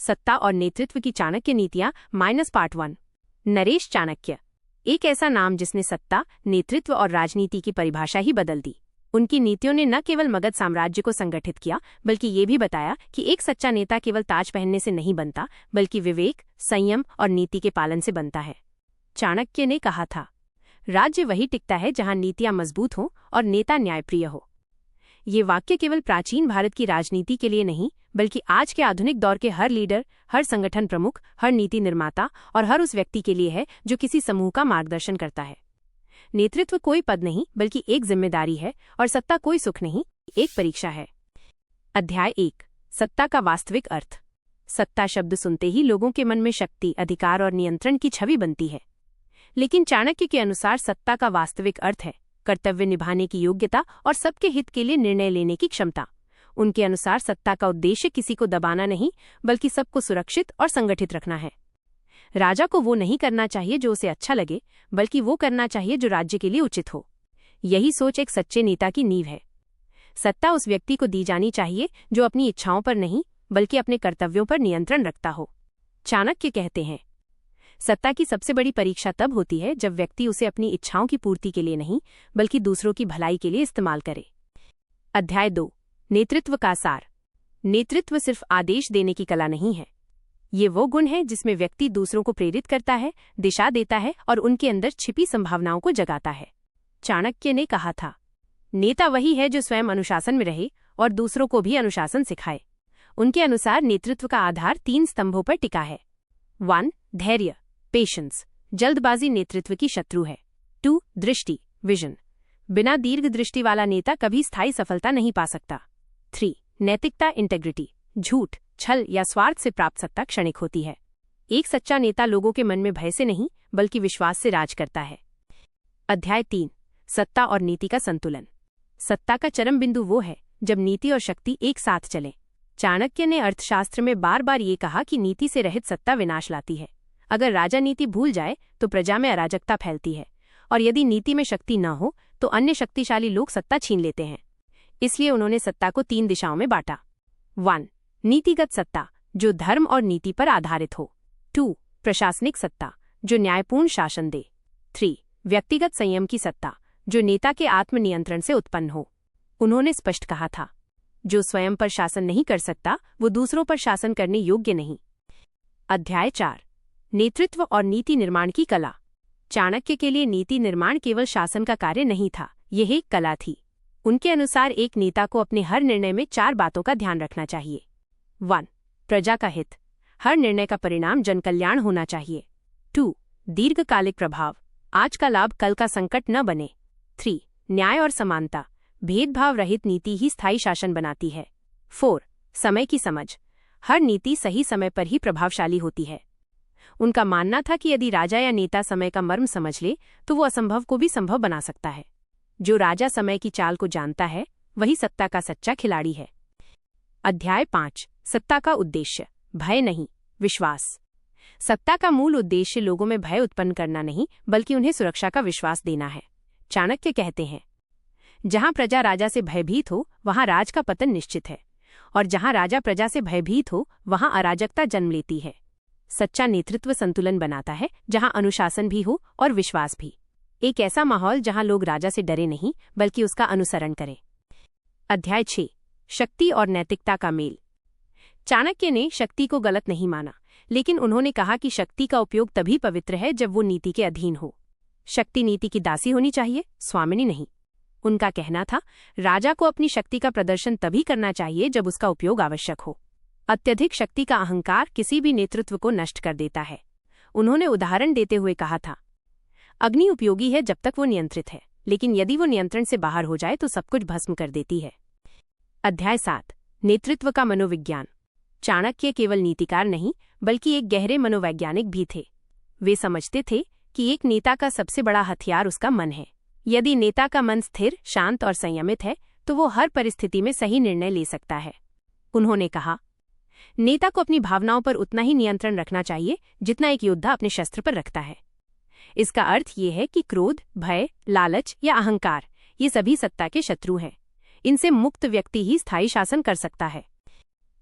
सत्ता और नेतृत्व की चाणक्य नीतियां पार्ट 1। नरेश चाणक्य एक ऐसा नाम जिसने सत्ता, नेतृत्व और राजनीति की परिभाषा ही बदल दी। उनकी नीतियों ने न केवल मगध साम्राज्य को संगठित किया, बल्कि ये भी बताया कि एक सच्चा नेता केवल ताज पहनने से नहीं बनता, बल्कि विवेक, संयम और नीति के पालन से बनता है। चाणक्य ने कहा था, राज्य वही टिकता है जहां नीतियां मजबूत हों और नेता न्यायप्रिय हो। ये वाक्य केवल प्राचीन भारत की राजनीति के लिए नहीं, बल्कि आज के आधुनिक दौर के हर लीडर, हर संगठन प्रमुख, हर नीति निर्माता और हर उस व्यक्ति के लिए है जो किसी समूह का मार्गदर्शन करता है। नेतृत्व कोई पद नहीं, बल्कि एक जिम्मेदारी है, और सत्ता कोई सुख नहीं, एक परीक्षा है। अध्याय 1। सत्ता का वास्तविक अर्थ। सत्ता शब्द सुनते ही लोगों के मन में शक्ति, अधिकार और नियंत्रण की छवि बनती है। लेकिन चाणक्य के अनुसार सत्ता का वास्तविक अर्थ है कर्तव्य निभाने की योग्यता और सबके हित के लिए निर्णय लेने की क्षमता। उनके अनुसार सत्ता का उद्देश्य किसी को दबाना नहीं, बल्कि सबको सुरक्षित और संगठित रखना है। राजा को वो नहीं करना चाहिए जो उसे अच्छा लगे, बल्कि वो करना चाहिए जो राज्य के लिए उचित हो। यही सोच एक सच्चे नेता की नींव है। सत्ता उस व्यक्ति को दी जानी चाहिए जो अपनी इच्छाओं पर नहीं, बल्कि अपने कर्तव्यों पर नियंत्रण रखता हो। चाणक्य कहते हैं, सत्ता की सबसे बड़ी परीक्षा तब होती है जब व्यक्ति उसे अपनी इच्छाओं की पूर्ति के लिए नहीं, बल्कि दूसरों की भलाई के लिए इस्तेमाल करे। अध्याय 2। नेतृत्व का सार। नेतृत्व सिर्फ आदेश देने की कला नहीं है। ये वो गुण है जिसमें व्यक्ति दूसरों को प्रेरित करता है, दिशा देता है और उनके अंदर छिपी संभावनाओं को जगाता है। चाणक्य ने कहा था, नेता वही है जो स्वयं अनुशासन में रहे और दूसरों को भी अनुशासन सिखाए। उनके अनुसार नेतृत्व का आधार 3 स्तंभों पर टिका है। 1. धैर्य, पेशेंस, जल्दबाजी नेतृत्व की शत्रु है। 2. दृष्टि, विजन, बिना दीर्घ दृष्टि वाला नेता कभी स्थायी सफलता नहीं पा सकता। 3. नैतिकता, इंटेग्रिटी, झूठ, छल या स्वार्थ से प्राप्त सत्ता क्षणिक होती है। एक सच्चा नेता लोगों के मन में भय से नहीं, बल्कि विश्वास से राज करता है। अध्याय 3। सत्ता और नीति का संतुलन। सत्ता का चरम बिंदु वो है जब नीति और शक्ति एक साथ चले। चाणक्य ने अर्थशास्त्र में बार बार ये कहा कि नीति से रहित सत्ता विनाश लाती है। अगर राजा नीति भूल जाए तो प्रजा में अराजकता फैलती है, और यदि नीति में शक्ति न हो तो अन्य शक्तिशाली लोग सत्ता छीन लेते हैं। इसलिए उन्होंने सत्ता को 3 दिशाओं में बांटा। 1. नीतिगत सत्ता, जो धर्म और नीति पर आधारित हो। 2. प्रशासनिक सत्ता, जो न्यायपूर्ण शासन दे। 3. व्यक्तिगत संयम की सत्ता, जो नेता के आत्मनियंत्रण से उत्पन्न हो। उन्होंने स्पष्ट कहा था, जो स्वयं पर शासन नहीं कर सकता वो दूसरों पर शासन करने योग्य नहीं। अध्याय 4। नेतृत्व और नीति निर्माण की कला। चाणक्य के लिए नीति निर्माण केवल शासन का कार्य नहीं था, यह एक कला थी। उनके अनुसार एक नेता को अपने हर निर्णय में 4 बातों का ध्यान रखना चाहिए। 1. प्रजा का हित, हर निर्णय का परिणाम जनकल्याण होना चाहिए। 2. दीर्घकालिक प्रभाव, आज का लाभ कल का संकट न बने। 3. न्याय और समानता, भेदभाव रहित नीति ही स्थायी शासन बनाती है। 4. समय की समझ, हर नीति सही समय पर ही प्रभावशाली होती है। उनका मानना था कि यदि राजा या नेता समय का मर्म समझ ले तो वो असंभव को भी संभव बना सकता है। जो राजा समय की चाल को जानता है वही सत्ता का सच्चा खिलाड़ी है। अध्याय 5। सत्ता का उद्देश्य, भय नहीं, विश्वास। सत्ता का मूल उद्देश्य लोगों में भय उत्पन्न करना नहीं, बल्कि उन्हें सुरक्षा का विश्वास देना है। चाणक्य कहते हैं, जहां प्रजा राजा से भयभीत हो वहां राज का पतन निश्चित है, और जहां राजा प्रजा से भयभीत हो वहां अराजकता जन्म लेती है। सच्चा नेतृत्व संतुलन बनाता है, जहां अनुशासन भी हो और विश्वास भी। एक ऐसा माहौल जहां लोग राजा से डरे नहीं, बल्कि उसका अनुसरण करें। अध्याय 6। शक्ति और नैतिकता का मेल। चाणक्य ने शक्ति को गलत नहीं माना, लेकिन उन्होंने कहा कि शक्ति का उपयोग तभी पवित्र है जब वो नीति के अधीन हो। शक्ति नीति की दासी होनी चाहिए, स्वामिनी नहीं। उनका कहना था, राजा को अपनी शक्ति का प्रदर्शन तभी करना चाहिए जब उसका उपयोग आवश्यक हो। अत्यधिक शक्ति का अहंकार किसी भी नेतृत्व को नष्ट कर देता है। उन्होंने उदाहरण देते हुए कहा था, अग्नि उपयोगी है जब तक वो नियंत्रित है, लेकिन यदि वो नियंत्रण से बाहर हो जाए तो सब कुछ भस्म कर देती है। अध्याय 7। नेतृत्व का मनोविज्ञान। चाणक्य केवल नीतिकार नहीं, बल्कि एक गहरे मनोवैज्ञानिक भी थे। वे समझते थे कि एक नेता का सबसे बड़ा हथियार उसका मन है। यदि नेता का मन स्थिर, शांत और संयमित है तो वो हर परिस्थिति में सही निर्णय ले सकता है। उन्होंने कहा, नेता को अपनी भावनाओं पर उतना ही नियंत्रण रखना चाहिए जितना एक योद्धा अपने शस्त्र पर रखता है। इसका अर्थ ये है कि क्रोध, भय, लालच या अहंकार ये सभी सत्ता के शत्रु हैं। इनसे मुक्त व्यक्ति ही स्थायी शासन कर सकता है।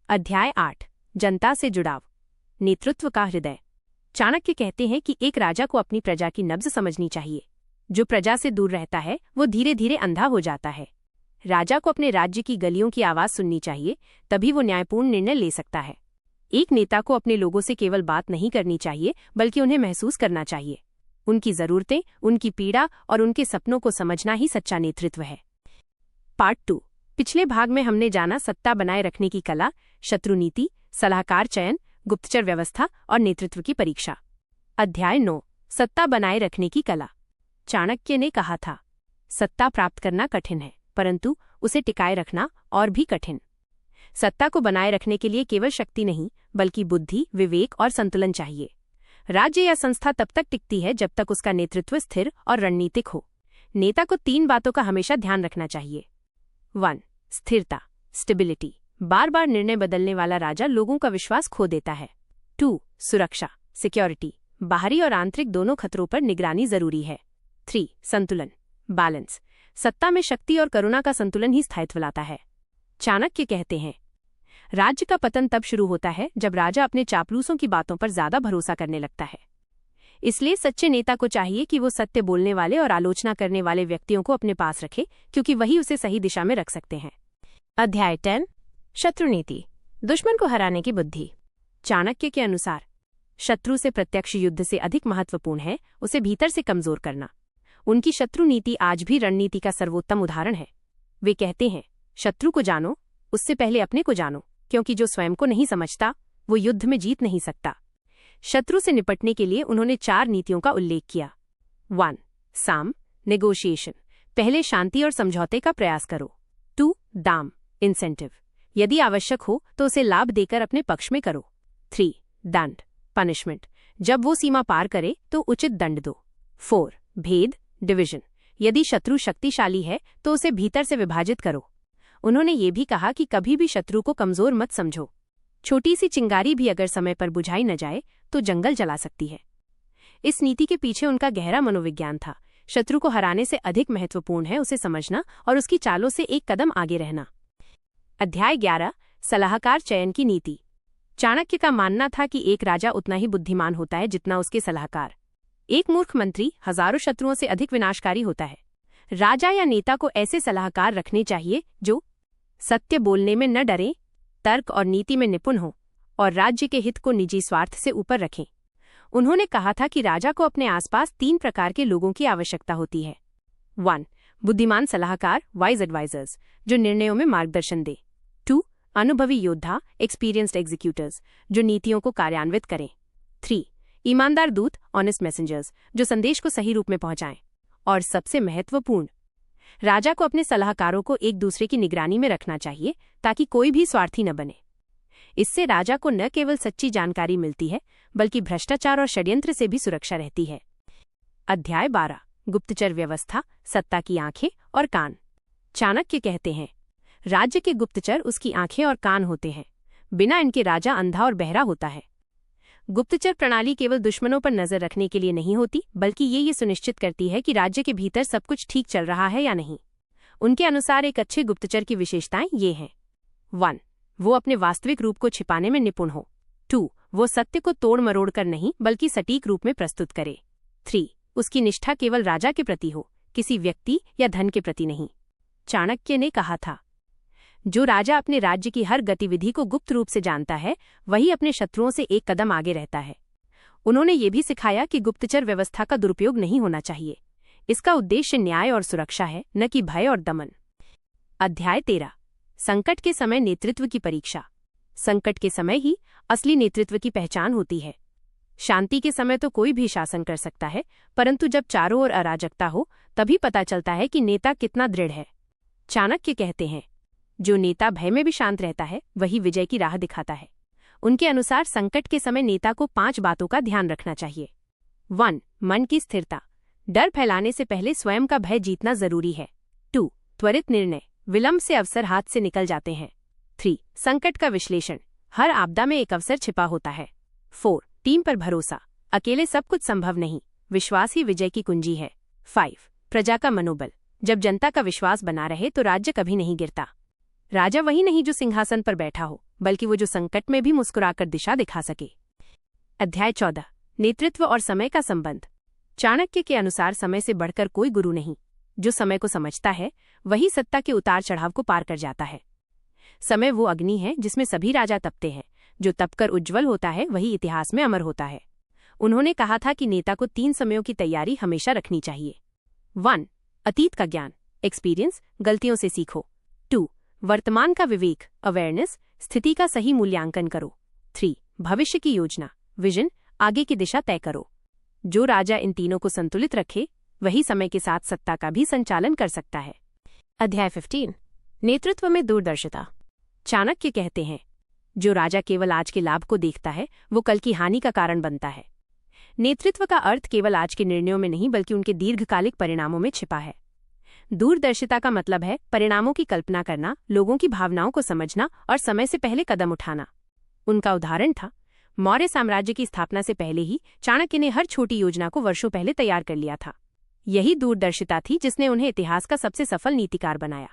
अध्याय 8। जनता से जुड़ाव, नेतृत्व का हृदय। चाणक्य कहते हैं कि एक राजा को अपनी प्रजा की नब्ज समझनी चाहिए। जो प्रजा से दूर रहता है वो धीरे धीरे अंधा हो जाता है। राजा को अपने राज्य की गलियों की आवाज सुननी चाहिए, तभी वो न्यायपूर्ण निर्णय ले सकता है। एक नेता को अपने लोगों से केवल बात नहीं करनी चाहिए, बल्कि उन्हें महसूस करना चाहिए। उनकी जरूरतें, उनकी पीड़ा और उनके सपनों को समझना ही सच्चा नेतृत्व है। पार्ट 2। पिछले भाग में हमने जाना सत्ता बनाए रखने की कला, शत्रु नीति, सलाहकार चयन, गुप्तचर व्यवस्था और नेतृत्व की परीक्षा। अध्याय 9। सत्ता बनाए रखने की कला। चाणक्य ने कहा था, सत्ता प्राप्त करना कठिन है, परंतु उसे टिकाए रखना और भी कठिन। सत्ता को बनाए रखने के लिए केवल शक्ति नहीं, बल्कि बुद्धि, विवेक और संतुलन चाहिए। राज्य या संस्था तब तक टिकती है जब तक उसका नेतृत्व स्थिर और रणनीतिक हो। नेता को 3 बातों का हमेशा ध्यान रखना चाहिए। 1. स्थिरता, स्टेबिलिटी। बार बार निर्णय बदलने वाला राजा लोगों का विश्वास खो देता है। 2. सुरक्षा, सिक्योरिटी। बाहरी और आंतरिक दोनों खतरों पर निगरानी जरूरी है। 3. संतुलन, बैलेंस। सत्ता में शक्ति और करुणा का संतुलन ही स्थायित्व लाता है। चाणक्य कहते हैं, राज्य का पतन तब शुरू होता है जब राजा अपने चापलूसों की बातों पर ज्यादा भरोसा करने लगता है। इसलिए सच्चे नेता को चाहिए कि वो सत्य बोलने वाले और आलोचना करने वाले व्यक्तियों को अपने पास रखे, क्योंकि वही उसे सही दिशा में रख सकते हैं। अध्याय 10। शत्रु नीति, दुश्मन को हराने की बुद्धि। चाणक्य के अनुसार शत्रु से प्रत्यक्ष युद्ध से अधिक महत्वपूर्ण है उसे भीतर से कमजोर करना। उनकी शत्रु नीति आज भी रणनीति का सर्वोत्तम उदाहरण है। वे कहते हैं, शत्रु को जानो, उससे पहले अपने को जानो, क्योंकि जो स्वयं को नहीं समझता वो युद्ध में जीत नहीं सकता। शत्रु से निपटने के लिए उन्होंने 4 नीतियों का उल्लेख किया। 1. साम, नेगोशिएशन। पहले शांति और समझौते का प्रयास करो। 2. दाम, इंसेंटिव। यदि आवश्यक हो तो उसे लाभ देकर अपने पक्ष में करो। 3. दंड, पनिशमेंट। जब वो सीमा पार करे तो उचित दंड दो। 4. भेद, डिवीजन। यदि शत्रु शक्तिशाली है तो उसे भीतर से विभाजित करो। उन्होंने ये भी कहा कि कभी भी शत्रु को कमजोर मत समझो। छोटी सी चिंगारी भी अगर समय पर बुझाई न जाए तो जंगल जला सकती है। इस नीति के पीछे उनका गहरा मनोविज्ञान था। शत्रु को हराने से अधिक महत्वपूर्ण है उसे समझना और उसकी चालों से एक कदम आगे रहना। अध्याय 11। सलाहकार चयन की नीति। चाणक्य का मानना था कि एक राजा उतना ही बुद्धिमान होता है जितना उसके सलाहकार। एक मूर्ख मंत्री हजारों शत्रुओं से अधिक विनाशकारी होता है। राजा या नेता को ऐसे सलाहकार रखने चाहिए जो सत्य बोलने में न डरे, तर्क और नीति में निपुण हो और राज्य के हित को निजी स्वार्थ से ऊपर रखें। उन्होंने कहा था कि राजा को अपने आसपास 3 प्रकार के लोगों की आवश्यकता होती है। 1. बुद्धिमान सलाहकार, वाइज एडवाइजर्स, जो निर्णयों में मार्गदर्शन दे। 2. अनुभवी योद्धा, एक्सपीरियंस्ड एग्जीक्यूटर्स, जो नीतियों को कार्यान्वित करें। 3. ईमानदार दूत, ऑनेस्ट मैसेंजर्स, जो संदेश को सही रूप में पहुंचाएं। और सबसे महत्वपूर्ण, राजा को अपने सलाहकारों को एक दूसरे की निगरानी में रखना चाहिए ताकि कोई भी स्वार्थी न बने। इससे राजा को न केवल सच्ची जानकारी मिलती है, बल्कि भ्रष्टाचार और षड्यंत्र से भी सुरक्षा रहती है। अध्याय 12। गुप्तचर व्यवस्था, सत्ता की आंखें और कान। चाणक्य कहते हैं, राज्य के गुप्तचर उसकी आंखें और कान होते हैं। बिना इनके राजा अंधा और बहरा होता है। गुप्तचर प्रणाली केवल दुश्मनों पर नजर रखने के लिए नहीं होती, बल्कि ये सुनिश्चित करती है कि राज्य के भीतर सब कुछ ठीक चल रहा है या नहीं। उनके अनुसार एक अच्छे गुप्तचर की विशेषताएं ये हैं। 1. वो अपने वास्तविक रूप को छिपाने में निपुण हो। 2. वो सत्य को तोड़ मरोड़ कर नहीं बल्कि सटीक रूप में प्रस्तुत करे। 3. उसकी निष्ठा केवल राजा के प्रति हो, किसी व्यक्ति या धन के प्रति नहीं। चाणक्य ने कहा था, जो राजा अपने राज्य की हर गतिविधि को गुप्त रूप से जानता है वही अपने शत्रुओं से एक कदम आगे रहता है। उन्होंने ये भी सिखाया कि गुप्तचर व्यवस्था का दुरुपयोग नहीं होना चाहिए। इसका उद्देश्य न्याय और सुरक्षा है, न कि भय और दमन। अध्याय 13। संकट के समय नेतृत्व की परीक्षा। संकट के समय ही असली नेतृत्व की पहचान होती है। शांति के समय तो कोई भी शासन कर सकता है, परंतु जब चारों ओर अराजकता हो तभी पता चलता है कि नेता कितना दृढ़ है। चाणक्य कहते हैं, जो नेता भय में भी शांत रहता है वही विजय की राह दिखाता है। उनके अनुसार संकट के समय नेता को 5 बातों का ध्यान रखना चाहिए। 1. मन की स्थिरता, डर फैलाने से पहले स्वयं का भय जीतना जरूरी है। 2. त्वरित निर्णय, विलंब से अवसर हाथ से निकल जाते हैं। 3. संकट का विश्लेषण, हर आपदा में एक अवसर छिपा होता है। 4. टीम पर भरोसा, अकेले सब कुछ संभव नहीं, विश्वास ही विजय की कुंजी है। 5. प्रजा का मनोबल, जब जनता का विश्वास बना रहे तो राज्य कभी नहीं गिरता। राजा वही नहीं जो सिंहासन पर बैठा हो, बल्कि वो जो संकट में भी मुस्कुराकर दिशा दिखा सके। अध्याय 14 नेतृत्व और समय का संबंध। चाणक्य के अनुसार समय से बढ़कर कोई गुरु नहीं। जो समय को समझता है वही सत्ता के उतार चढ़ाव को पार कर जाता है। समय वो अग्नि है जिसमें सभी राजा तपते हैं। जो तपकर उज्ज्वल होता है वही इतिहास में अमर होता है। उन्होंने कहा था कि नेता को 3 समयों की तैयारी हमेशा रखनी चाहिए। 1. अतीत का ज्ञान, एक्सपीरियंस, गलतियों से सीखो। 2. वर्तमान का विवेक, अवेयरनेस, स्थिति का सही मूल्यांकन करो। 3. भविष्य की योजना, विजन, आगे की दिशा तय करो। जो राजा इन तीनों को संतुलित रखे वही समय के साथ सत्ता का भी संचालन कर सकता है। अध्याय 15 नेतृत्व में दूरदर्शिता। चाणक्य कहते हैं, जो राजा केवल आज के लाभ को देखता है वो कल की हानि का कारण बनता है। नेतृत्व का अर्थ केवल आज के निर्णयों में नहीं बल्कि उनके दीर्घकालिक परिणामों में छिपा है। दूरदर्शिता का मतलब है परिणामों की कल्पना करना, लोगों की भावनाओं को समझना और समय से पहले कदम उठाना। उनका उदाहरण था, मौर्य साम्राज्य की स्थापना से पहले ही चाणक्य ने हर छोटी योजना को वर्षों पहले तैयार कर लिया था। यही दूरदर्शिता थी जिसने उन्हें इतिहास का सबसे सफल नीतिकार बनाया।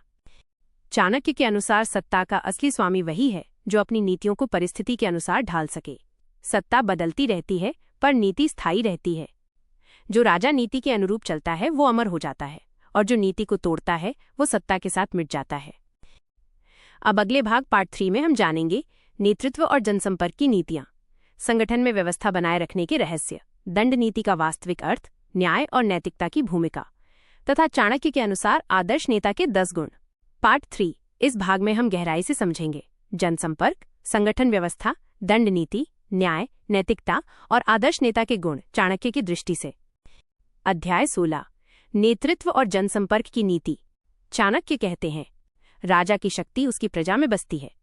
चाणक्य के अनुसार सत्ता का असली स्वामी वही है जो अपनी नीतियों को परिस्थिति के अनुसार ढाल सके। सत्ता बदलती रहती है पर नीति स्थायी रहती है। जो राजा नीति के अनुरूप चलता है वो अमर हो जाता है और जो नीति को तोड़ता है वो सत्ता के साथ मिट जाता है। अब अगले भाग पार्ट 3 में हम जानेंगे नेतृत्व और जनसंपर्क की नीतियां, संगठन में व्यवस्था बनाए रखने के रहस्य, दंड नीति का वास्तविक अर्थ, न्याय और नैतिकता की भूमिका तथा चाणक्य के अनुसार आदर्श नेता के 10 गुण। पार्ट 3 इस भाग में हम गहराई से समझेंगे जनसंपर्क, संगठन व्यवस्था, दंड नीति, न्याय, नैतिकता और आदर्श नेता के गुण चाणक्य की दृष्टि से। अध्याय 16 नेतृत्व और जनसंपर्क की नीति। चाणक्य कहते हैं, राजा की शक्ति उसकी प्रजा में बसती है।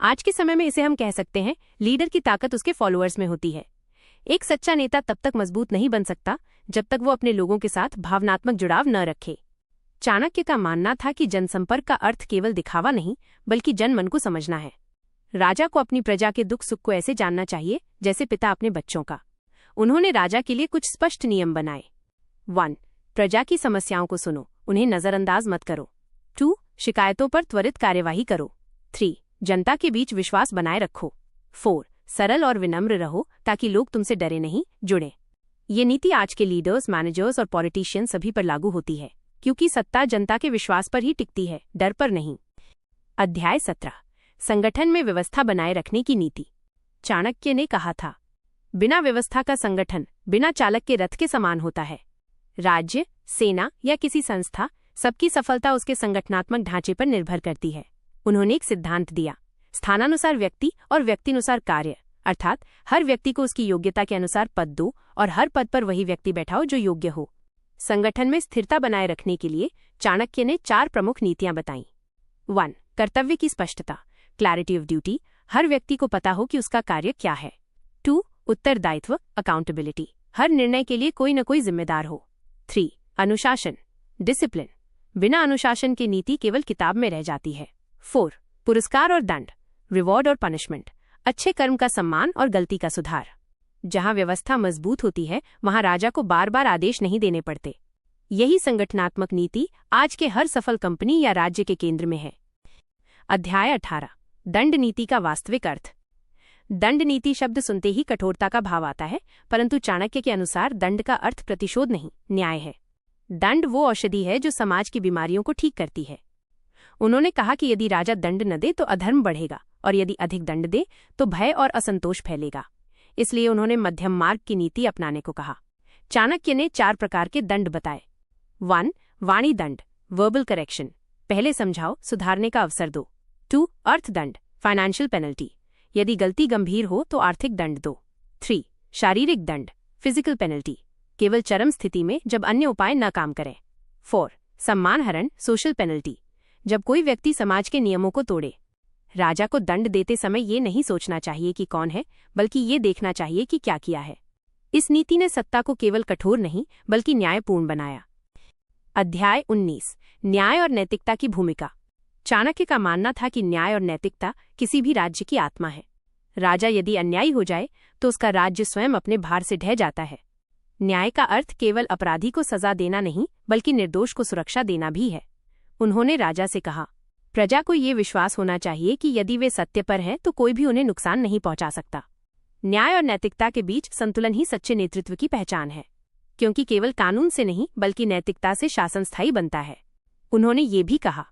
आज के समय में इसे हम कह सकते हैं, लीडर की ताकत उसके फॉलोअर्स में होती है। एक सच्चा नेता तब तक मजबूत नहीं बन सकता जब तक वो अपने लोगों के साथ भावनात्मक जुड़ाव न रखे। चाणक्य का मानना था कि जनसंपर्क का अर्थ केवल दिखावा नहीं बल्कि जनमन को समझना है। राजा को अपनी प्रजा के दुख सुख को ऐसे जानना चाहिए जैसे पिता अपने बच्चों का। उन्होंने राजा के लिए कुछ स्पष्ट नियम बनाए। 1. प्रजा की समस्याओं को सुनो, उन्हें नजरअंदाज मत करो। 2. शिकायतों पर त्वरित कार्यवाही करो। 3. जनता के बीच विश्वास बनाए रखो। 4. सरल और विनम्र रहो ताकि लोग तुमसे डरे नहीं, जुड़े। ये नीति आज के लीडर्स, मैनेजर्स और पॉलिटिशियन सभी पर लागू होती है क्योंकि सत्ता जनता के विश्वास पर ही टिकती है, डर पर नहीं। अध्याय 17 संगठन में व्यवस्था बनाए रखने की नीति। चाणक्य ने कहा था, बिना व्यवस्था का संगठन बिना चालक के रथ के समान होता है। राज्य, सेना या किसी संस्था, सबकी सफलता उसके संगठनात्मक ढांचे पर निर्भर करती है। उन्होंने एक सिद्धांत दिया, स्थानानुसार व्यक्ति और व्यक्तिनुसार कार्य, अर्थात हर व्यक्ति को उसकी योग्यता के अनुसार पद दो और हर पद पर वही व्यक्ति बैठाओ जो योग्य हो। संगठन में स्थिरता बनाए रखने के लिए चाणक्य ने 4 प्रमुख नीतियां बताईं। 1. कर्तव्य की स्पष्टता, क्लैरिटी ऑफ ड्यूटी, हर व्यक्ति को पता हो कि उसका कार्य क्या है। 2. उत्तरदायित्व, अकाउंटेबिलिटी, हर निर्णय के लिए कोई न कोई जिम्मेदार हो। 3. अनुशासन, डिसिप्लिन, बिना अनुशासन के नीति केवल किताब में रह जाती है। 4. पुरस्कार और दंड, रिवॉर्ड और पनिशमेंट, अच्छे कर्म का सम्मान और गलती का सुधार। जहां व्यवस्था मजबूत होती है वहां राजा को बार बार आदेश नहीं देने पड़ते। यही संगठनात्मक नीति आज के हर सफल कंपनी या राज्य के केंद्र में है। अध्याय 18 दंड नीति का वास्तविक अर्थ। दंड नीति शब्द सुनते ही कठोरता का भाव आता है, परंतु चाणक्य के अनुसार दंड का अर्थ प्रतिशोध नहीं, न्याय है। दंड वो औषधि है जो समाज की बीमारियों को ठीक करती है। उन्होंने कहा कि यदि राजा दंड न दे तो अधर्म बढ़ेगा और यदि अधिक दंड दे तो भय और असंतोष फैलेगा। इसलिए उन्होंने मध्यम मार्ग की नीति अपनाने को कहा। चाणक्य ने 4 प्रकार के दंड बताए। 1. वाणी दंड, वर्बल करेक्शन, पहले समझाओ, सुधारने का अवसर दो। 2. अर्थदंड, फाइनेंशियल पेनल्टी, यदि गलती गंभीर हो तो आर्थिक दंड दो। 3. शारीरिक दंड, फिजिकल पेनल्टी, केवल चरम स्थिति में जब अन्य उपाय न काम करें। 4. सम्मानहरण, सोशल पेनल्टी, जब कोई व्यक्ति समाज के नियमों को तोड़े। राजा को दंड देते समय ये नहीं सोचना चाहिए कि कौन है, बल्कि ये देखना चाहिए कि क्या किया है। इस नीति ने सत्ता को केवल कठोर नहीं बल्कि न्यायपूर्ण बनाया। अध्याय 19 न्याय और नैतिकता की भूमिका। चाणक्य का मानना था कि न्याय और नैतिकता किसी भी राज्य की आत्मा है। राजा यदि अन्यायी हो जाए तो उसका राज्य स्वयं अपने भार से ढह जाता है। न्याय का अर्थ केवल अपराधी को सजा देना नहीं बल्कि निर्दोष को सुरक्षा देना भी है। उन्होंने राजा से कहा, प्रजा को ये विश्वास होना चाहिए कि यदि वे सत्य पर हैं तो कोई भी उन्हें नुकसान नहीं पहुंचा सकता। न्याय और नैतिकता के बीच संतुलन ही सच्चे नेतृत्व की पहचान है, क्योंकि केवल कानून से नहीं बल्कि नैतिकता से शासन स्थायी बनता है। उन्होंने ये भी कहा,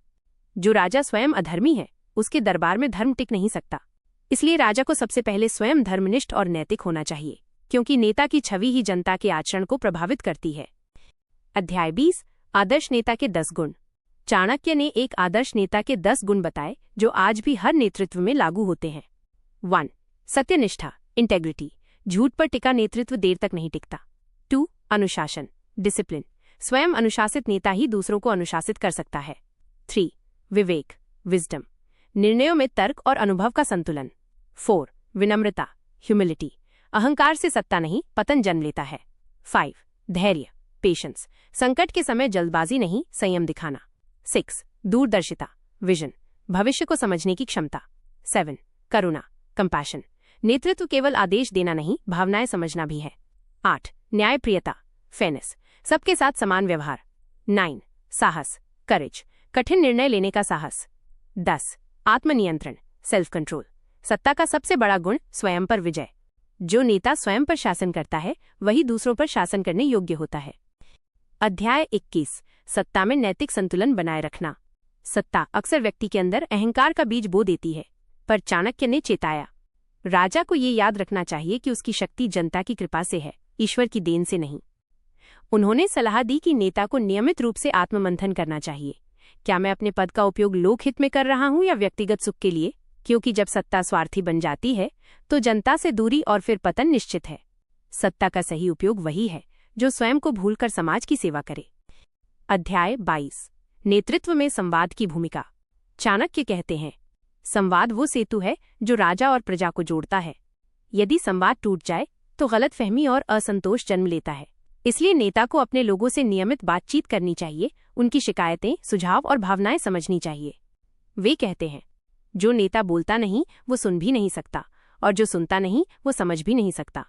जो राजा स्वयं अधर्मी है उसके दरबार में धर्म टिक नहीं सकता। इसलिए राजा को सबसे पहले स्वयं धर्मनिष्ठ और नैतिक होना चाहिए, क्योंकि नेता की छवि ही जनता के आचरण को प्रभावित करती है। अध्याय 20 आदर्श नेता के 10 गुण। चाणक्य ने एक आदर्श नेता के 10 गुण बताए जो आज भी हर नेतृत्व में लागू होते हैं। 1. सत्यनिष्ठा इंटेग्रिटी, झूठ पर टिका नेतृत्व देर तक नहीं टिकता। 2. अनुशासन डिसिप्लिन, स्वयं अनुशासित नेता ही दूसरों को अनुशासित कर सकता है। 3. विवेक विजडम, निर्णयों में तर्क और अनुभव का संतुलन। 4. विनम्रता ह्यूमिलिटी, अहंकार से सत्ता नहीं पतन जन्म लेता है। 5. धैर्य पेशेंस, संकट के समय जल्दबाजी नहीं संयम दिखाना। 6. दूरदर्शिता विजन, भविष्य को समझने की क्षमता। 7. करुणा कंपैशन, नेतृत्व केवल आदेश देना नहीं भावनाएं समझना भी है। 8. न्यायप्रियता फेयरनेस, सबके साथ समान व्यवहार। 9. साहस करेज, कठिन निर्णय लेने का साहस। 10. आत्मनियंत्रण सेल्फ कंट्रोल, सत्ता का सबसे बड़ा गुण स्वयं पर विजय। जो नेता स्वयं पर शासन करता है वही दूसरों पर शासन करने योग्य होता है। अध्याय 21 सत्ता में नैतिक संतुलन बनाए रखना। सत्ता अक्सर व्यक्ति के अंदर अहंकार का बीज बो देती है, पर चाणक्य ने चेताया, राजा को ये याद रखना चाहिए कि उसकी शक्ति जनता की कृपा से है, ईश्वर की देन से नहीं। उन्होंने सलाह दी कि नेता को नियमित रूप से आत्ममंथन करना चाहिए। क्या मैं अपने पद का उपयोग लोकहित में कर रहा हूं या व्यक्तिगत सुख के लिए? क्योंकि जब सत्ता स्वार्थी बन जाती है तो जनता से दूरी और फिर पतन निश्चित है। सत्ता का सही उपयोग वही है जो स्वयं को भूलकर समाज की सेवा करे। अध्याय 22 नेतृत्व में संवाद की भूमिका। चाणक्य कहते हैं, संवाद वो सेतु है जो राजा और प्रजा को जोड़ता है। यदि संवाद टूट जाए तो गलतफहमी और असंतोष जन्म लेता है। इसलिए नेता को अपने लोगों से नियमित बातचीत करनी चाहिए, उनकी शिकायतें सुझाव और भावनाएं समझनी चाहिए। वे कहते हैं, जो नेता बोलता नहीं वो सुन भी नहीं सकता, और जो सुनता नहीं वो समझ भी नहीं सकता।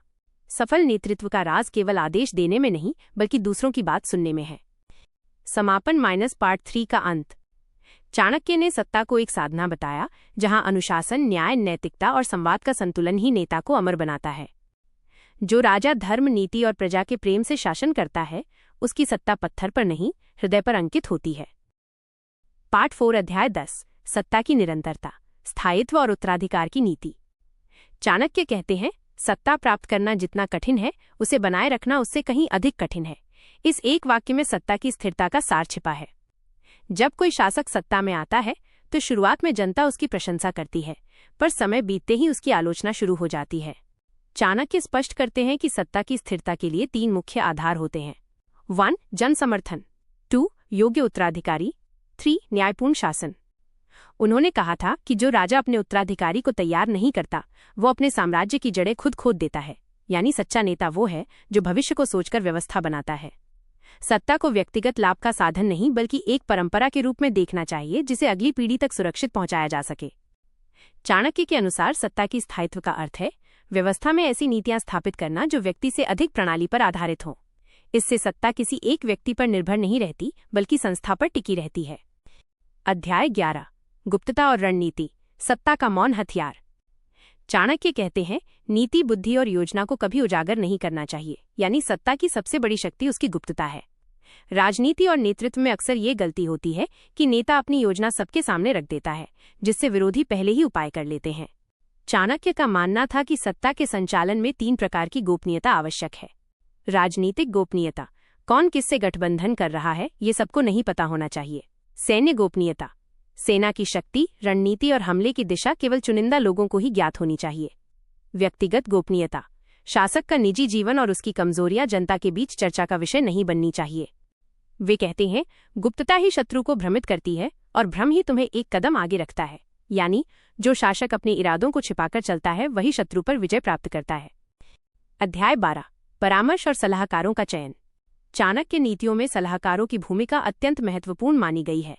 सफल नेतृत्व का राज केवल आदेश देने में नहीं बल्कि दूसरों की बात सुनने में है। समापन पार्ट 3 का अंत। चाणक्य ने सत्ता को एक साधना बताया जहां अनुशासन न्याय नैतिकता और संवाद का संतुलन ही नेता को अमर बनाता है। जो राजा धर्म नीति और प्रजा के प्रेम से शासन करता है उसकी सत्ता पत्थर पर नहीं हृदय पर अंकित होती है। पार्ट 4 अध्याय 10 सत्ता की निरंतरता स्थायित्व और उत्तराधिकार की नीति। चाणक्य कहते हैं, सत्ता प्राप्त करना जितना कठिन है उसे बनाए रखना उससे कहीं अधिक कठिन है। इस एक वाक्य में सत्ता की स्थिरता का सार छिपा है। जब कोई शासक सत्ता में आता है तो शुरुआत में जनता उसकी प्रशंसा करती है, पर समय बीतते ही उसकी आलोचना शुरू हो जाती है। चाणक्य स्पष्ट करते हैं कि सत्ता की स्थिरता के लिए 3 मुख्य आधार होते हैं। 1. जन समर्थन, 2. योग्य उत्तराधिकारी, 3. न्यायपूर्ण शासन। उन्होंने कहा था कि जो राजा अपने उत्तराधिकारी को तैयार नहीं करता वो अपने साम्राज्य की जड़ें खुद खोद देता है। यानी सच्चा नेता वो है जो भविष्य को सोचकर व्यवस्था बनाता है। सत्ता को व्यक्तिगत लाभ का साधन नहीं बल्कि एक परंपरा के रूप में देखना चाहिए जिसे अगली पीढ़ी तक सुरक्षित पहुंचाया जा सके। चाणक्य के अनुसार सत्ता की स्थायित्व का अर्थ है व्यवस्था में ऐसी नीतियां स्थापित करना जो व्यक्ति से अधिक प्रणाली पर आधारित हों। इससे सत्ता किसी एक व्यक्ति पर निर्भर नहीं रहती बल्कि संस्था पर टिकी रहती है। अध्याय 11 गुप्तता और रणनीति सत्ता का मौन हथियार। चाणक्य कहते हैं, नीति बुद्धि और योजना को कभी उजागर नहीं करना चाहिए। यानी सत्ता की सबसे बड़ी शक्ति उसकी गुप्तता है। राजनीति और नेतृत्व में अक्सर ये गलती होती है कि नेता अपनी योजना सबके सामने रख देता है, जिससे विरोधी पहले ही उपाय कर लेते हैं। चाणक्य का मानना था कि सत्ता के संचालन में 3 प्रकार की गोपनीयता आवश्यक है। राजनीतिक गोपनीयता, कौन किससे गठबंधन कर रहा है ये सबको नहीं पता होना चाहिए। सैन्य गोपनीयता, सेना की शक्ति रणनीति और हमले की दिशा केवल चुनिंदा लोगों को ही ज्ञात होनी चाहिए। व्यक्तिगत गोपनीयता, शासक का निजी जीवन और उसकी कमजोरियां जनता के बीच चर्चा का विषय नहीं बननी चाहिए। वे कहते हैं, गुप्तता ही शत्रु को भ्रमित करती है और भ्रम ही तुम्हें एक कदम आगे रखता है। यानी जो शासक अपने इरादों को छिपाकर चलता है वही शत्रु पर विजय प्राप्त करता है। अध्याय 12 परामर्श और सलाहकारों का चयन। चाणक्य नीतियों में सलाहकारों की भूमिका अत्यंत महत्वपूर्ण मानी गई है।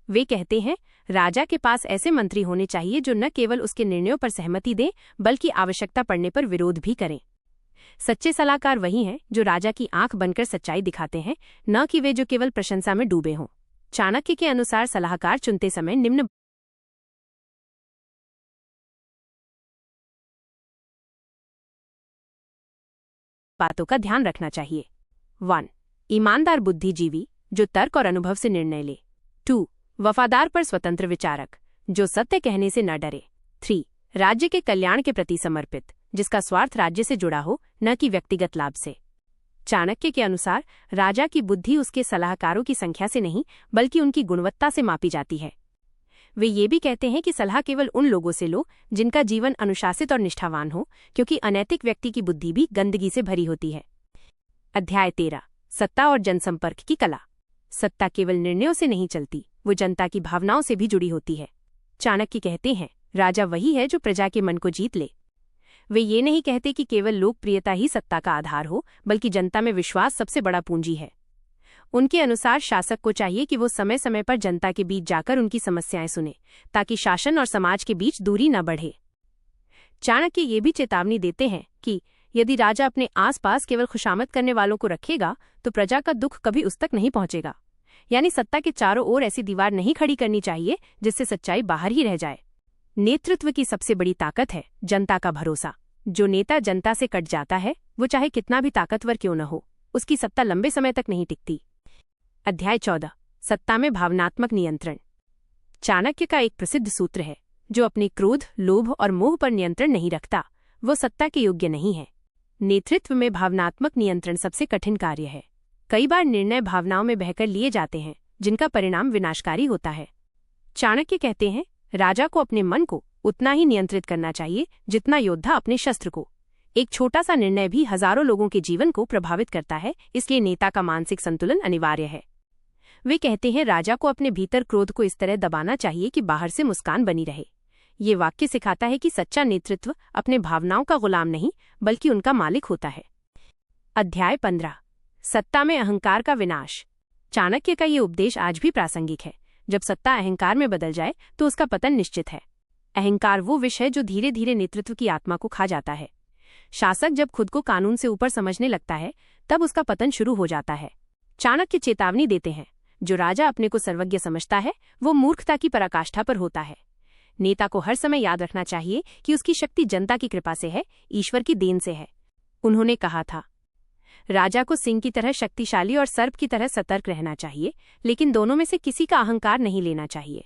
वे कहते हैं, राजा के पास ऐसे मंत्री होने चाहिए जो न केवल उसके निर्णयों पर सहमति दें बल्कि आवश्यकता पड़ने पर विरोध भी करें। सच्चे सलाहकार वही हैं जो राजा की आंख बनकर सच्चाई दिखाते हैं, न कि वे जो केवल प्रशंसा में डूबे हों। चाणक्य के अनुसार सलाहकार चुनते समय निम्न बातों का ध्यान रखना चाहिए। 1. ईमानदार बुद्धिजीवी जो तर्क और अनुभव से निर्णय ले। 2. वफादार पर स्वतंत्र विचारक जो सत्य कहने से न डरे। 3. राज्य के कल्याण के प्रति समर्पित जिसका स्वार्थ राज्य से जुड़ा हो, न कि व्यक्तिगत लाभ से। चाणक्य के अनुसार राजा की बुद्धि उसके सलाहकारों की संख्या से नहीं बल्कि उनकी गुणवत्ता से मापी जाती है। वे ये भी कहते हैं कि सलाह केवल उन लोगों से लो जिनका जीवन अनुशासित और निष्ठावान हो, क्योंकि अनैतिक व्यक्ति की बुद्धि भी गंदगी से भरी होती है। अध्याय 13 सत्ता और जनसंपर्क की कला। सत्ता केवल निर्णयों से नहीं चलती, वो जनता की भावनाओं से भी जुड़ी होती है। चाणक्य कहते हैं, राजा वही है जो प्रजा के मन को जीत ले। वे ये नहीं कहते कि केवल लोकप्रियता ही सत्ता का आधार हो, बल्कि जनता में विश्वास सबसे बड़ा पूंजी है। उनके अनुसार शासक को चाहिए कि वो समय समय पर जनता के बीच जाकर उनकी समस्याएं सुने, ताकि शासन और समाज के बीच दूरी न बढ़े। चाणक्य ये भी चेतावनी देते हैं कि यदि राजा अपने आसपास केवल खुशामद करने वालों को रखेगा तो प्रजा का दुख कभी उस तक नहीं पहुंचेगा। यानी सत्ता के चारों ओर ऐसी दीवार नहीं खड़ी करनी चाहिए जिससे सच्चाई बाहर ही रह जाए। नेतृत्व की सबसे बड़ी ताकत है जनता का भरोसा। जो नेता जनता से कट जाता है, वो चाहे कितना भी ताकतवर क्यों न हो, उसकी सत्ता लंबे समय तक नहीं टिकती। अध्याय 14 सत्ता में भावनात्मक नियंत्रण। चाणक्य का एक प्रसिद्ध सूत्र है, जो अपने क्रोध, लोभ और मोह पर नियंत्रण नहीं रखता, वो सत्ता के योग्य नहीं है। नेतृत्व में भावनात्मक नियंत्रण सबसे कठिन कार्य है। कई बार निर्णय भावनाओं में बहकर लिए जाते हैं, जिनका परिणाम विनाशकारी होता है। चाणक्य कहते हैं, राजा को अपने मन को उतना ही नियंत्रित करना चाहिए जितना योद्धा अपने शस्त्र को। एक छोटा सा निर्णय भी हजारों लोगों के जीवन को प्रभावित करता है, इसलिए नेता का मानसिक संतुलन अनिवार्य है। वे कहते हैं, राजा को अपने भीतर क्रोध को इस तरह दबाना चाहिए कि बाहर से मुस्कान बनी रहे। ये वाक्य सिखाता है कि सच्चा नेतृत्व अपने भावनाओं का गुलाम नहीं बल्कि उनका मालिक होता है। अध्याय 15 सत्ता में अहंकार का विनाश। चाणक्य का ये उपदेश आज भी प्रासंगिक है। जब सत्ता अहंकार में बदल जाए तो उसका पतन निश्चित है। अहंकार वो विष है जो धीरे धीरे नेतृत्व की आत्मा को खा जाता है। शासक जब खुद को कानून से ऊपर समझने लगता है, तब उसका पतन शुरू हो जाता है। चाणक्य चेतावनी देते हैं, जो राजा अपने को सर्वज्ञ समझता है, वो मूर्खता की पराकाष्ठा पर होता है। नेता को हर समय याद रखना चाहिए कि उसकी शक्ति जनता की कृपा से है, ईश्वर की देन से है। उन्होंने कहा था, राजा को सिंह की तरह शक्तिशाली और सर्प की तरह सतर्क रहना चाहिए, लेकिन दोनों में से किसी का अहंकार नहीं लेना चाहिए।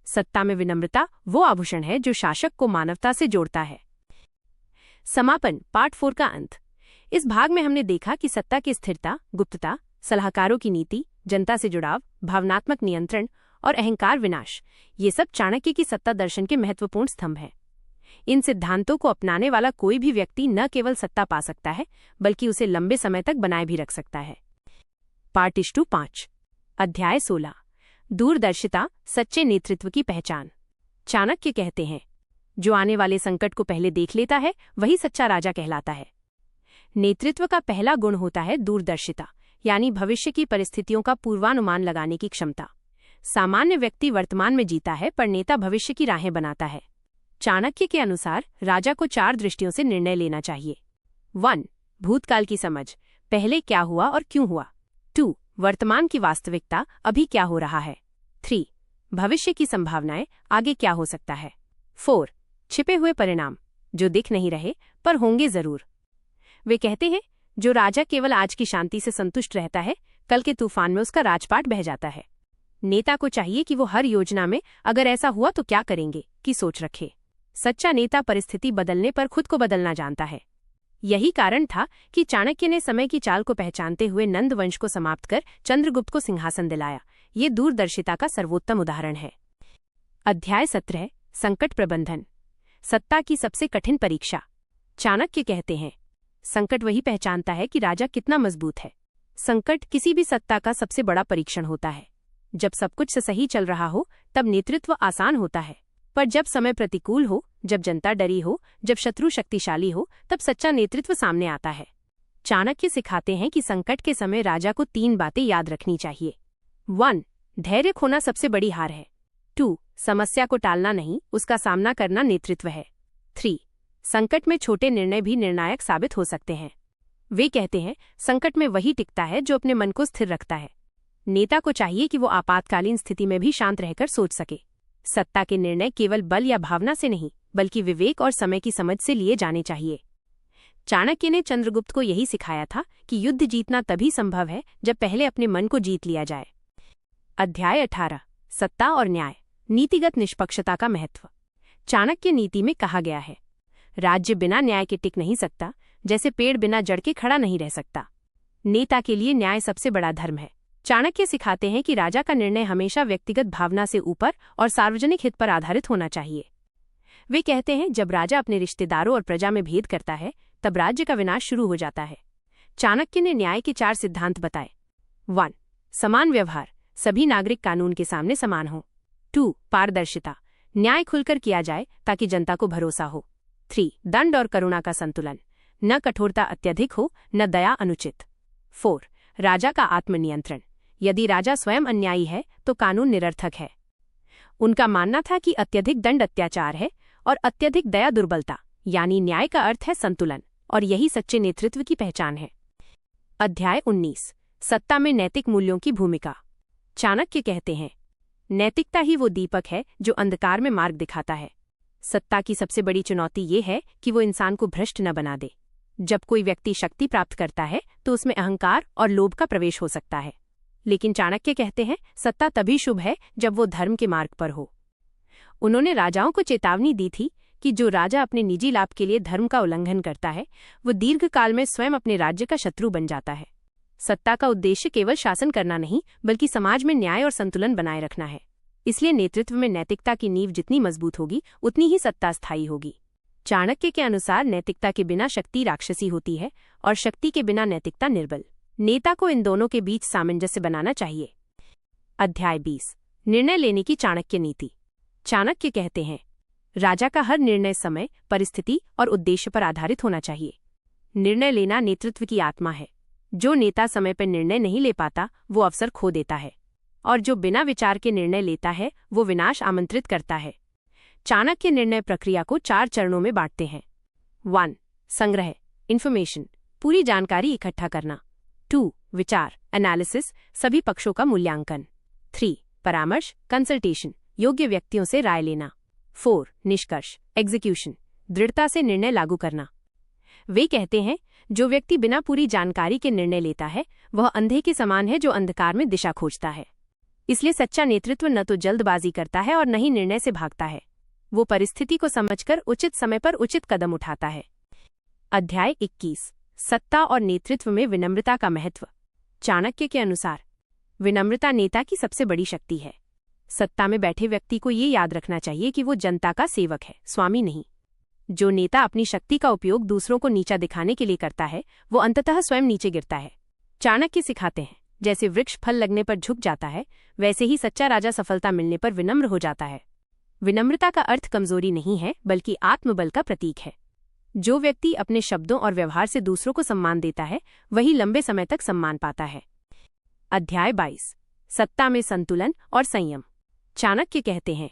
सत्ता में विनम्रता वो आभूषण है जो शासक को मानवता से जोड़ता है। समापन पार्ट 4 का अंत। इस भाग में हमने देखा कि सत्ता की स्थिरता, गुप्तता, सलाहकारों की नीति, जनता से जुड़ाव, भावनात्मक नियंत्रण और अहंकार विनाश, ये सब चाणक्य की सत्ता दर्शन के महत्वपूर्ण स्तंभ हैं। इन सिद्धांतों को अपनाने वाला कोई भी व्यक्ति न केवल सत्ता पा सकता है, बल्कि उसे लंबे समय तक बनाए भी रख सकता है। पार्ट 5 अध्याय 16 दूरदर्शिता, सच्चे नेतृत्व की पहचान। चाणक्य कहते हैं, जो आने वाले संकट को पहले देख लेता है, वही सच्चा राजा कहलाता है। नेतृत्व का पहला गुण होता है दूरदर्शिता, यानी भविष्य की परिस्थितियों का पूर्वानुमान लगाने की क्षमता। सामान्य व्यक्ति वर्तमान में जीता है, पर नेता भविष्य की राहें बनाता है। चाणक्य के अनुसार राजा को 4 दृष्टियों से निर्णय लेना चाहिए। 1. भूतकाल की समझ, पहले क्या हुआ और क्यों हुआ। 2. वर्तमान की वास्तविकता, अभी क्या हो रहा है। 3. भविष्य की संभावनाएं, आगे क्या हो सकता है। 4. छिपे हुए परिणाम, जो दिख नहीं रहे पर होंगे जरूर। वे कहते हैं, जो राजा केवल आज की शांति से संतुष्ट रहता है, कल के तूफान में उसका राजपाट बह जाता है। नेता को चाहिए कि वो हर योजना में अगर ऐसा हुआ तो क्या करेंगे की सोच रखे। सच्चा नेता परिस्थिति बदलने पर खुद को बदलना जानता है। यही कारण था कि चाणक्य ने समय की चाल को पहचानते हुए नंद वंश को समाप्त कर चंद्रगुप्त को सिंहासन दिलाया। ये दूरदर्शिता का सर्वोत्तम उदाहरण है। अध्याय 17 संकट प्रबंधन, सत्ता की सबसे कठिन परीक्षा। चाणक्य कहते हैं, संकट वही पहचानता है कि राजा कितना मजबूत है। संकट किसी भी सत्ता का सबसे बड़ा परीक्षण होता है। जब सब कुछ सही चल रहा हो, तब नेतृत्व आसान होता है, पर जब समय प्रतिकूल हो, जब जनता डरी हो, जब शत्रु शक्तिशाली हो, तब सच्चा नेतृत्व सामने आता है। चाणक्य सिखाते हैं कि संकट के समय राजा को 3 बातें याद रखनी चाहिए। 1. धैर्य खोना सबसे बड़ी हार है। 2. समस्या को टालना नहीं, उसका सामना करना नेतृत्व है। 3. संकट में छोटे निर्णय भी निर्णायक साबित हो सकते हैं। वे कहते हैं, संकट में वही टिकता है जो अपने मन को स्थिर रखता है। नेता को चाहिए कि वो आपातकालीन स्थिति में भी शांत रहकर सोच सके। सत्ता के निर्णय केवल बल या भावना से नहीं, बल्कि विवेक और समय की समझ से लिए जाने चाहिए। चाणक्य ने चंद्रगुप्त को यही सिखाया था कि युद्ध जीतना तभी संभव है जब पहले अपने मन को जीत लिया जाए। अध्याय 18 सत्ता और न्याय, नीतिगत निष्पक्षता का महत्व। चाणक्य नीति में कहा गया है, राज्य बिना न्याय के टिक नहीं सकता, जैसे पेड़ बिना जड़ के खड़ा नहीं रह सकता। नेता के लिए न्याय सबसे बड़ा धर्म है। चाणक्य सिखाते हैं कि राजा का निर्णय हमेशा व्यक्तिगत भावना से ऊपर और सार्वजनिक हित पर आधारित होना चाहिए। वे कहते हैं, जब राजा अपने रिश्तेदारों और प्रजा में भेद करता है तब राज्य का विनाश शुरू हो जाता है। चाणक्य ने न्याय के 4 सिद्धांत बताए। 1. समान व्यवहार, सभी नागरिक कानून के सामने समान हों। 2. पारदर्शिता, न्याय खुलकर किया जाए ताकि जनता को भरोसा हो। 3. दंड और करुणा का संतुलन, न कठोरता अत्यधिक हो न दया अनुचित। 4. राजा का आत्मनियंत्रण, यदि राजा स्वयं अन्यायी है तो कानून निरर्थक है। उनका मानना था कि अत्यधिक दंड अत्याचार है और अत्यधिक दया दुर्बलता, यानी न्याय का अर्थ है संतुलन, और यही सच्चे नेतृत्व की पहचान है। अध्याय 19 सत्ता में नैतिक मूल्यों की भूमिका। चाणक्य कहते हैं, नैतिकता ही वो दीपक है जो अंधकार में मार्ग दिखाता है। सत्ता की सबसे बड़ी चुनौती ये है कि वो इंसान को भ्रष्ट न बना दे। जब कोई व्यक्ति शक्ति प्राप्त करता है तो उसमें अहंकार और लोभ का प्रवेश हो सकता है, लेकिन चाणक्य कहते हैं, सत्ता तभी शुभ है जब वो धर्म के मार्ग पर हो। उन्होंने राजाओं को चेतावनी दी थी कि जो राजा अपने निजी लाभ के लिए धर्म का उल्लंघन करता है वो दीर्घकाल में स्वयं अपने राज्य का शत्रु बन जाता है। सत्ता का उद्देश्य केवल शासन करना नहीं, बल्कि समाज में न्याय और संतुलन बनाए रखना है। इसलिए नेतृत्व में नैतिकता की नींव जितनी मजबूत होगी उतनी ही सत्ता स्थायी होगी। चाणक्य के अनुसार नैतिकता के बिना शक्ति राक्षसी होती है और शक्ति के बिना नैतिकता निर्बल। नेता को इन दोनों के बीच सामंजस्य बनाना चाहिए। अध्याय 20 निर्णय लेने की चाणक्य नीति। चाणक्य कहते हैं, राजा का हर निर्णय समय, परिस्थिति और उद्देश्य पर आधारित होना चाहिए। निर्णय लेना नेतृत्व की आत्मा है। जो नेता समय पर निर्णय नहीं ले पाता वो अवसर खो देता है, और जो बिना विचार के निर्णय लेता है वो विनाश आमंत्रित करता है। चाणक्य निर्णय प्रक्रिया को 4 चरणों में बांटते हैं। 1. संग्रह, इन्फॉर्मेशन, पूरी जानकारी इकट्ठा करना। 2. विचार, एनालिसिस, सभी पक्षों का मूल्यांकन। 3. परामर्श, कंसल्टेशन, योग्य व्यक्तियों से राय लेना। 4. निष्कर्ष, एग्जीक्यूशन, दृढ़ता से निर्णय लागू करना। वे कहते हैं, जो व्यक्ति बिना पूरी जानकारी के निर्णय लेता है वह अंधे के समान है जो अंधकार में दिशा खोजता है। इसलिए सच्चा नेतृत्व न तो जल्दबाजी करता है और न ही निर्णय से भागता है। वो परिस्थिति को समझकर उचित समय पर उचित कदम उठाता है। अध्याय 21 सत्ता और नेतृत्व में विनम्रता का महत्व। चाणक्य के अनुसार विनम्रता नेता की सबसे बड़ी शक्ति है। सत्ता में बैठे व्यक्ति को ये याद रखना चाहिए कि वो जनता का सेवक है, स्वामी नहीं। जो नेता अपनी शक्ति का उपयोग दूसरों को नीचा दिखाने के लिए करता है वो अंततः स्वयं नीचे गिरता है। चाणक्य सिखाते हैं, जैसे वृक्ष फल लगने पर झुक जाता है वैसे ही सच्चा राजा सफलता मिलने पर विनम्र हो जाता है। विनम्रता का अर्थ कमजोरी नहीं है बल्कि आत्मबल का प्रतीक है। जो व्यक्ति अपने शब्दों और व्यवहार से दूसरों को सम्मान देता है वही लंबे समय तक सम्मान पाता है। अध्याय 22 सत्ता में संतुलन और संयम। चाणक्य कहते हैं,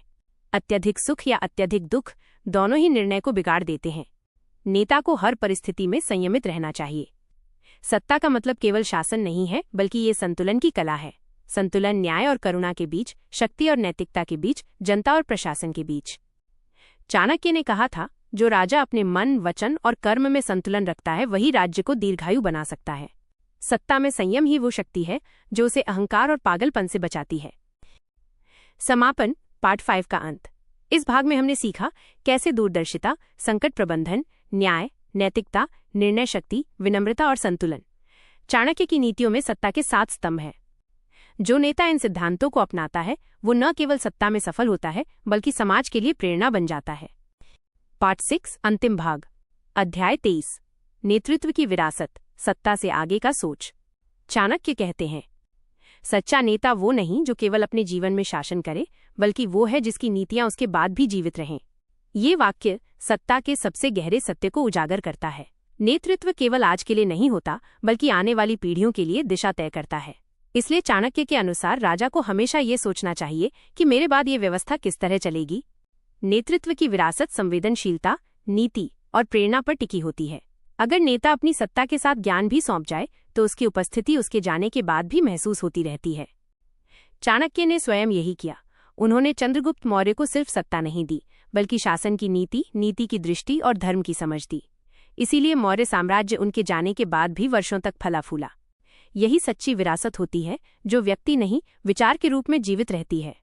अत्यधिक सुख या अत्यधिक दुख दोनों ही निर्णय को बिगाड़ देते हैं। नेता को हर परिस्थिति में संयमित रहना चाहिए। सत्ता का मतलब केवल शासन नहीं है बल्कि ये संतुलन की कला है। संतुलन न्याय और करुणा के बीच, शक्ति और नैतिकता के बीच, जनता और प्रशासन के बीच। चाणक्य ने कहा था, जो राजा अपने मन, वचन और कर्म में संतुलन रखता है वही राज्य को दीर्घायु बना सकता है। सत्ता में संयम ही वो शक्ति है जो उसे अहंकार और पागलपन से बचाती है। समापन, पार्ट 5 का अंत। इस भाग में हमने सीखा कैसे दूरदर्शिता, संकट प्रबंधन, न्याय, नैतिकता, निर्णय शक्ति, विनम्रता और संतुलन। चाणक्य की नीतियों में सत्ता के 7 स्तंभ हैं। जो नेता इन सिद्धांतों को अपनाता है वो न केवल सत्ता में सफल होता है बल्कि समाज के लिए प्रेरणा बन जाता है। पार्ट 6 अंतिम भाग। अध्याय 23 नेतृत्व की विरासत, सत्ता से आगे का सोच। चाणक्य कहते हैं, सच्चा नेता वो नहीं जो केवल अपने जीवन में शासन करे बल्कि वो है जिसकी नीतियां उसके बाद भी जीवित रहें। ये वाक्य सत्ता के सबसे गहरे सत्य को उजागर करता है। नेतृत्व केवल आज के लिए नहीं होता बल्कि आने वाली पीढ़ियों के लिए दिशा तय करता है। इसलिए चाणक्य के अनुसार राजा को हमेशा ये सोचना चाहिए कि मेरे बाद ये व्यवस्था किस तरह चलेगी। नेतृत्व की विरासत संवेदनशीलता, नीति और प्रेरणा पर टिकी होती है। अगर नेता अपनी सत्ता के साथ ज्ञान भी सौंप जाए तो उसकी उपस्थिति उसके जाने के बाद भी महसूस होती रहती है। चाणक्य ने स्वयं यही किया। उन्होंने चंद्रगुप्त मौर्य को सिर्फ सत्ता नहीं दी बल्कि शासन की नीति, नीति की दृष्टि और धर्म की समझ दी। इसीलिए मौर्य साम्राज्य उनके जाने के बाद भी वर्षों तक फला फूला। यही सच्ची विरासत होती है, जो व्यक्ति नहीं, विचार के रूप में जीवित रहती है।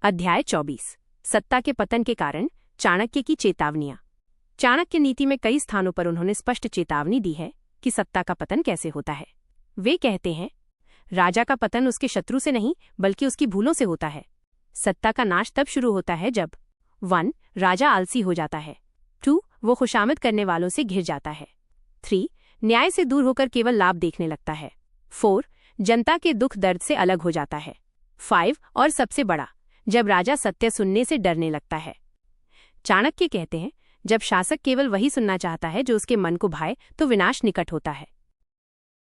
अध्याय 24। सत्ता के पतन के कारण चाणक्य की चेतावनियां। चाणक्य नीति में कई स्थानों पर उन्होंने स्पष्ट चेतावनी दी है कि सत्ता का पतन कैसे होता है। वे कहते हैं, राजा का पतन उसके शत्रु से नहीं बल्कि उसकी भूलों से होता है। सत्ता का नाश तब शुरू होता है जब 1. राजा आलसी हो जाता है। 2. वो खुशामद करने वालों से घिर जाता है। 3. न्याय से दूर होकर केवल लाभ देखने लगता है। 4. जनता के दुख दर्द से अलग हो जाता है। 5. और सबसे बड़ा, जब राजा सत्य सुनने से डरने लगता है। चाणक्य कहते हैं, जब शासक केवल वही सुनना चाहता है जो उसके मन को भाए, तो विनाश निकट होता है।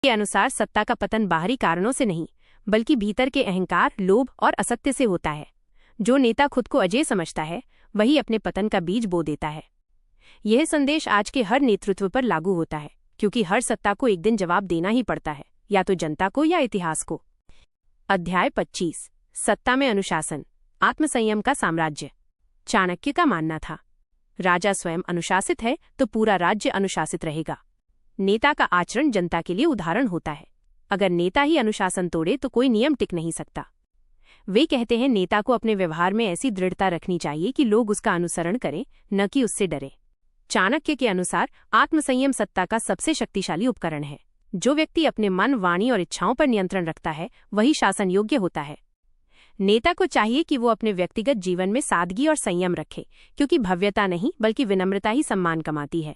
के अनुसार सत्ता का पतन बाहरी कारणों से नहीं बल्कि भीतर के अहंकार, लोभ और असत्य से होता है। जो नेता खुद को अजेय समझता है वही अपने पतन का बीज बो देता है। यह संदेश आज के हर नेतृत्व पर लागू होता है, क्योंकि हर सत्ता को एक दिन जवाब देना ही पड़ता है, या तो जनता को या इतिहास को। अध्याय 25। सत्ता में अनुशासन, आत्मसंयम का साम्राज्य। चाणक्य का मानना था, राजा स्वयं अनुशासित है तो पूरा राज्य अनुशासित रहेगा। नेता का आचरण जनता के लिए उदाहरण होता है। अगर नेता ही अनुशासन तोड़े तो कोई नियम टिक नहीं सकता। वे कहते हैं, नेता को अपने व्यवहार में ऐसी दृढ़ता रखनी चाहिए कि लोग उसका अनुसरण करें, न कि उससे डरें। चाणक्य के अनुसार आत्मसंयम सत्ता का सबसे शक्तिशाली उपकरण है। जो व्यक्ति अपने मन, वाणी और इच्छाओं पर नियंत्रण रखता है वही शासन योग्य होता है। नेता को चाहिए कि वो अपने व्यक्तिगत जीवन में सादगी और संयम रखे, क्योंकि भव्यता नहीं बल्कि विनम्रता ही सम्मान कमाती है।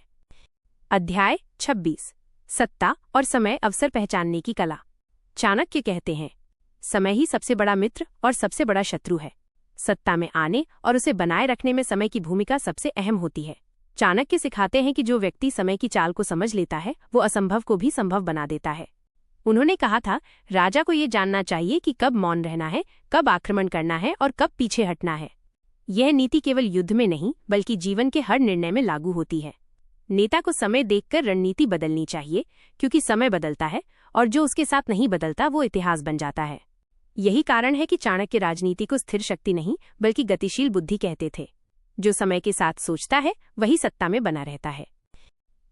अध्याय 26। सत्ता और समय अवसर पहचानने की कला। चाणक्य कहते हैं, समय ही सबसे बड़ा मित्र और सबसे बड़ा शत्रु है। सत्ता में आने और उसे बनाए रखने में समय की भूमिका सबसे अहम होती है। चाणक्य सिखाते हैं कि जो व्यक्ति समय की चाल को समझ लेता है वो असंभव को भी संभव बना देता है। उन्होंने कहा था, राजा को ये जानना चाहिए कि कब मौन रहना है, कब आक्रमण करना है और कब पीछे हटना है। यह नीति केवल युद्ध में नहीं बल्कि जीवन के हर निर्णय में लागू होती है। नेता को समय देखकर रणनीति बदलनी चाहिए, क्योंकि समय बदलता है और जो उसके साथ नहीं बदलता वो इतिहास बन जाता है। यही कारण है कि चाणक्य राजनीति को स्थिर शक्ति नहीं बल्कि गतिशील बुद्धि कहते थे। जो समय के साथ सोचता है वही सत्ता में बना रहता है।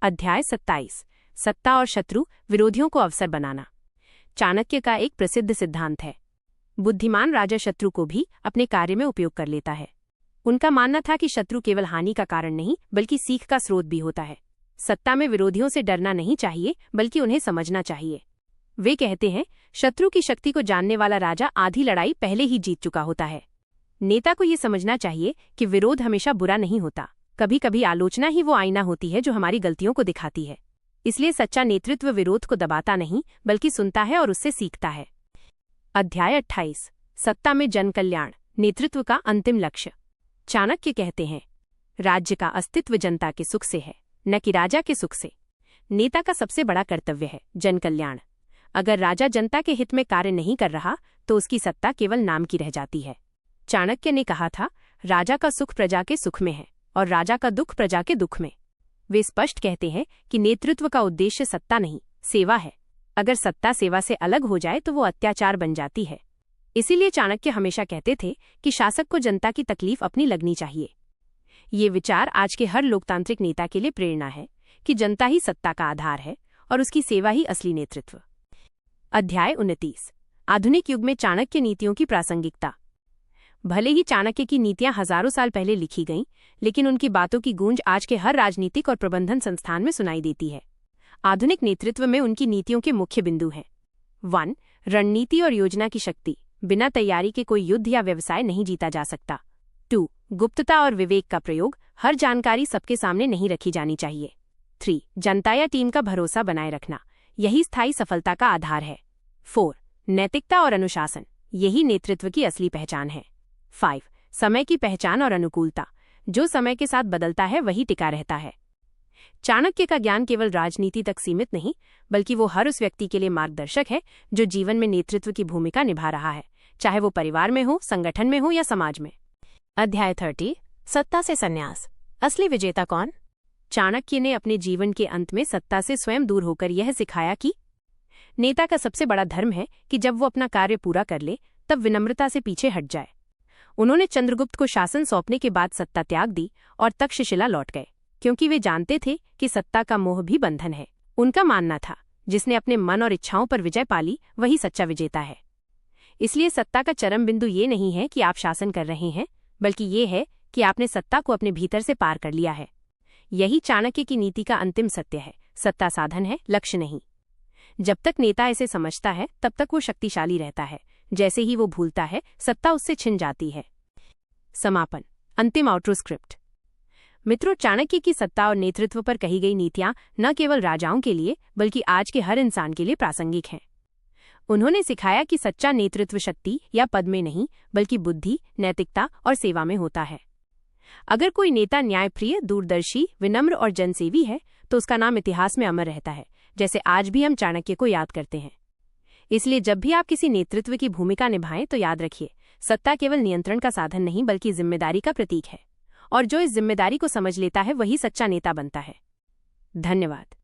अध्याय 27। सत्ता और शत्रु, विरोधियों को अवसर बनाना। चाणक्य का एक प्रसिद्ध सिद्धांत है, बुद्धिमान राजा शत्रु को भी अपने कार्य में उपयोग कर लेता है। उनका मानना था कि शत्रु केवल हानि का कारण नहीं बल्कि सीख का स्रोत भी होता है। सत्ता में विरोधियों से डरना नहीं चाहिए बल्कि उन्हें समझना चाहिए। वे कहते हैं, शत्रु की शक्ति को जानने वाला राजा आधी लड़ाई पहले ही जीत चुका होता है। नेता को ये समझना चाहिए कि विरोध हमेशा बुरा नहीं होता, कभी कभी आलोचना ही वो आईना होती है जो हमारी गलतियों को दिखाती है। इसलिए सच्चा नेतृत्व विरोध को दबाता नहीं बल्कि सुनता है और उससे सीखता है। अध्याय 28। सत्ता में जन कल्याण, नेतृत्व का अंतिम लक्ष्य। चाणक्य कहते हैं, राज्य का अस्तित्व जनता के सुख से है, न कि राजा के सुख से। नेता का सबसे बड़ा कर्तव्य है जन कल्याण। अगर राजा जनता के हित में कार्य नहीं कर रहा तो उसकी सत्ता केवल नाम की रह जाती है। चाणक्य ने कहा था, राजा का सुख प्रजा के सुख में है और राजा का दुख प्रजा के दुख में। वे स्पष्ट कहते हैं कि नेतृत्व का उद्देश्य सत्ता नहीं, सेवा है। अगर सत्ता सेवा से अलग हो जाए तो वो अत्याचार बन जाती है। इसीलिए चाणक्य हमेशा कहते थे कि शासक को जनता की तकलीफ अपनी लगनी चाहिए। ये विचार आज के हर लोकतांत्रिक नेता के लिए प्रेरणा है कि जनता ही सत्ता का आधार है और उसकी सेवा ही असली नेतृत्व। अध्याय 29। आधुनिक युग में चाणक्य नीतियों की प्रासंगिकता। भले ही चाणक्य की नीतियां हजारों साल पहले लिखी गईं, लेकिन उनकी बातों की गूंज आज के हर राजनीतिक और प्रबंधन संस्थान में सुनाई देती है। आधुनिक नेतृत्व में उनकी नीतियों के मुख्य बिंदु हैं। 1. रणनीति और योजना की शक्ति, बिना तैयारी के कोई युद्ध या व्यवसाय नहीं जीता जा सकता। 2. गुप्तता और विवेक का प्रयोग, हर जानकारी सबके सामने नहीं रखी जानी चाहिए। 3. जनता या टीम का भरोसा बनाए रखना, यही स्थायी सफलता का आधार है। 4. नैतिकता और अनुशासन, यही नेतृत्व की असली पहचान है। 5. समय की पहचान और अनुकूलता, जो समय के साथ बदलता है वही टिका रहता है। चाणक्य का ज्ञान केवल राजनीति तक सीमित नहीं बल्कि वो हर उस व्यक्ति के लिए मार्गदर्शक है जो जीवन में नेतृत्व की भूमिका निभा रहा है, चाहे वो परिवार में हो, संगठन में हो या समाज में। अध्याय 30। सत्ता से संन्यास, असली विजेता कौन। चाणक्य ने अपने जीवन के अंत में सत्ता से स्वयं दूर होकर यह सिखाया कि नेता का सबसे बड़ा धर्म है कि जब वो अपना कार्य पूरा कर ले तब विनम्रता से पीछे हट जाए। उन्होंने चंद्रगुप्त को शासन सौंपने के बाद सत्ता त्याग दी और तक्षशिला लौट गए। क्योंकि वे जानते थे कि सत्ता का मोह भी बंधन है। उनका मानना था, जिसने अपने मन और इच्छाओं पर विजय पाली वही सच्चा विजेता है। इसलिए सत्ता का चरम बिंदु ये नहीं है कि आप शासन कर रहे हैं, बल्कि ये है कि आपने सत्ता को अपने भीतर से पार कर लिया है। यही चाणक्य की नीति का अंतिम सत्य है। सत्ता साधन है, लक्ष्य नहीं। जब तक नेता इसे समझता है तब तक वो शक्तिशाली रहता है। जैसे ही वो भूलता है, सत्ता उससे छिन जाती है। समापन। अंतिम आउटरो स्क्रिप्ट। मित्रों, चाणक्य की सत्ता और नेतृत्व पर कही गई नीतियां न केवल राजाओं के लिए बल्कि आज के हर इंसान के लिए प्रासंगिक हैं। उन्होंने सिखाया कि सच्चा नेतृत्व शक्ति या पद में नहीं बल्कि बुद्धि, नैतिकता और सेवा में होता है। अगर कोई नेता न्यायप्रिय, दूरदर्शी, विनम्र और जनसेवी है तो उसका नाम इतिहास में अमर रहता है, जैसे आज भी हम चाणक्य को याद करते हैं। इसलिए जब भी आप किसी नेतृत्व की भूमिका निभाएं तो याद रखिए, सत्ता केवल नियंत्रण का साधन नहीं बल्कि जिम्मेदारी का प्रतीक है, और जो इस जिम्मेदारी को समझ लेता है वही सच्चा नेता बनता है। धन्यवाद।